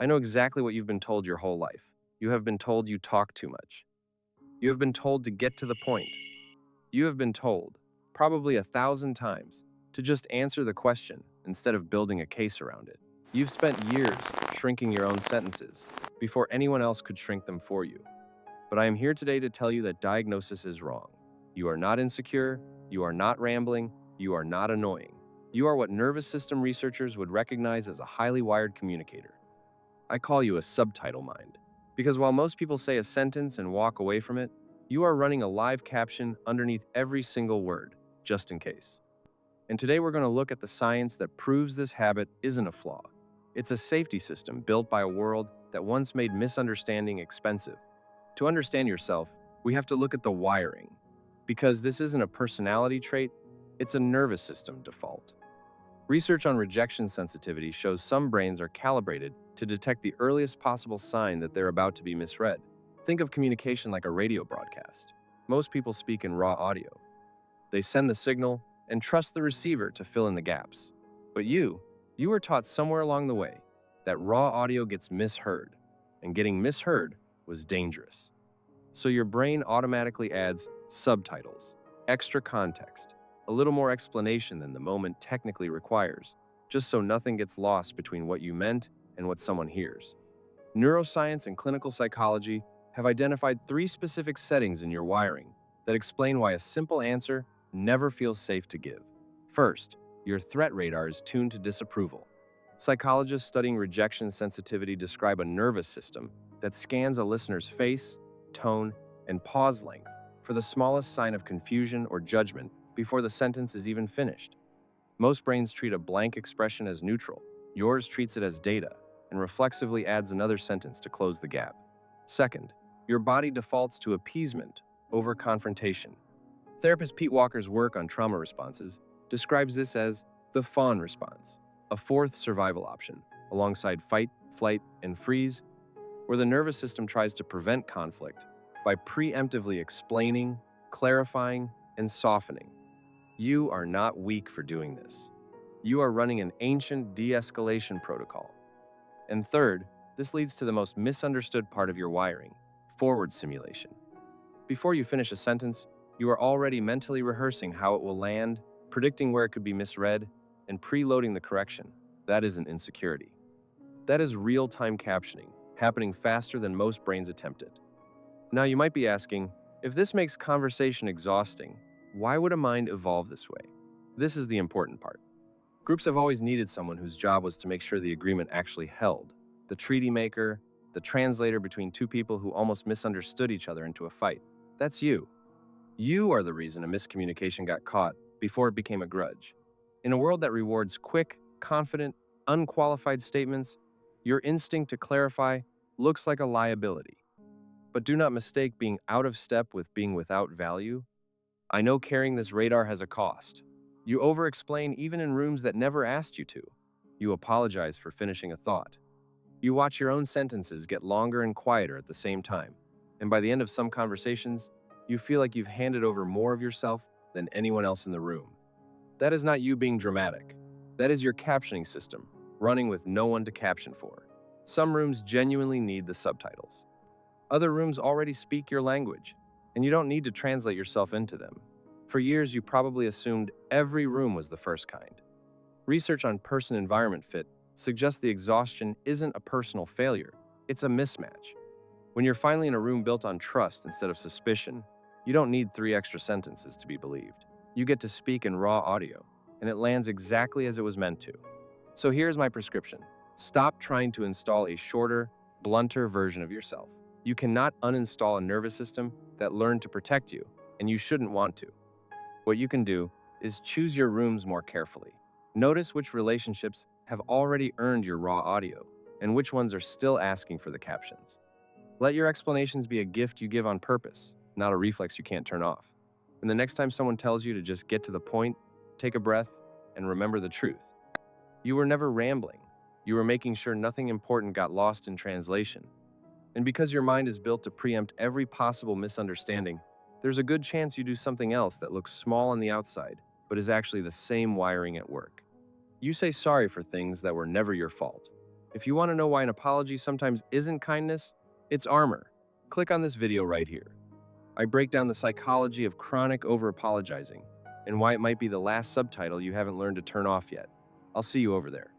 I know exactly what you've been told your whole life. You have been told you talk too much. You have been told to get to the point. You have been told, probably 1,000 times, to just answer the question instead of building a case around it. You've spent years shrinking your own sentences before anyone else could shrink them for you. But I am here today to tell you that diagnosis is wrong. You are not insecure, you are not rambling, you are not annoying. You are what nervous system researchers would recognize as a highly wired communicator. I call you a subtitle mind. Because while most people say a sentence and walk away from it, you are running a live caption underneath every single word, just in case. And today we're going to look at the science that proves this habit isn't a flaw. It's a safety system built by a world that once made misunderstanding expensive. To understand yourself, we have to look at the wiring. Because this isn't a personality trait, it's a nervous system default. Research on rejection sensitivity shows some brains are calibrated to detect the earliest possible sign that they're about to be misread. Think of communication like a radio broadcast. Most people speak in raw audio. They send the signal and trust the receiver to fill in the gaps. But you were taught somewhere along the way that raw audio gets misheard, and getting misheard was dangerous. So your brain automatically adds subtitles, extra context, a little more explanation than the moment technically requires, just so nothing gets lost between what you meant and what someone hears. Neuroscience and clinical psychology have identified 3 specific settings in your wiring that explain why a simple answer never feels safe to give. First, your threat radar is tuned to disapproval. Psychologists studying rejection sensitivity describe a nervous system that scans a listener's face, tone, and pause length for the smallest sign of confusion or judgment before the sentence is even finished. Most brains treat a blank expression as neutral. Yours treats it as data and reflexively adds another sentence to close the gap. Second, your body defaults to appeasement over confrontation. Therapist Pete Walker's work on trauma responses describes this as the FON response, a 4th survival option, alongside fight, flight, and freeze, where the nervous system tries to prevent conflict by preemptively explaining, clarifying, and softening. You are not weak for doing this. You are running an ancient de-escalation protocol. And third, this leads to the most misunderstood part of your wiring, forward simulation. Before you finish a sentence, you are already mentally rehearsing how it will land, predicting where it could be misread, and preloading the correction. That isn't insecurity. That is real-time captioning, happening faster than most brains attempt it. Now you might be asking, if this makes conversation exhausting, why would a mind evolve this way? This is the important part. Groups have always needed someone whose job was to make sure the agreement actually held. The treaty maker, the translator between 2 people who almost misunderstood each other into a fight. That's you. You are the reason a miscommunication got caught before it became a grudge. In a world that rewards quick, confident, unqualified statements, your instinct to clarify looks like a liability. But do not mistake being out of step with being without value. I know carrying this radar has a cost. You overexplain even in rooms that never asked you to. You apologize for finishing a thought. You watch your own sentences get longer and quieter at the same time. And by the end of some conversations, you feel like you've handed over more of yourself than anyone else in the room. That is not you being dramatic. That is your captioning system, running with no one to caption for. Some rooms genuinely need the subtitles. Other rooms already speak your language, and you don't need to translate yourself into them. For years, you probably assumed every room was the first kind. Research on person-environment fit suggests the exhaustion isn't a personal failure, it's a mismatch. When you're finally in a room built on trust instead of suspicion, you don't need 3 extra sentences to be believed. You get to speak in raw audio, and it lands exactly as it was meant to. So here's my prescription. Stop trying to install a shorter, blunter version of yourself. You cannot uninstall a nervous system that learned to protect you, and you shouldn't want to. What you can do is choose your rooms more carefully. Notice which relationships have already earned your raw audio, and which ones are still asking for the captions. Let your explanations be a gift you give on purpose, not a reflex you can't turn off. And the next time someone tells you to just get to the point, take a breath and remember the truth. You were never rambling. You were making sure nothing important got lost in translation. And because your mind is built to preempt every possible misunderstanding, there's a good chance you do something else that looks small on the outside, but is actually the same wiring at work. You say sorry for things that were never your fault. If you want to know why an apology sometimes isn't kindness, it's armor. Click on this video right here. I break down the psychology of chronic over-apologizing and why it might be the last subtitle you haven't learned to turn off yet. I'll see you over there.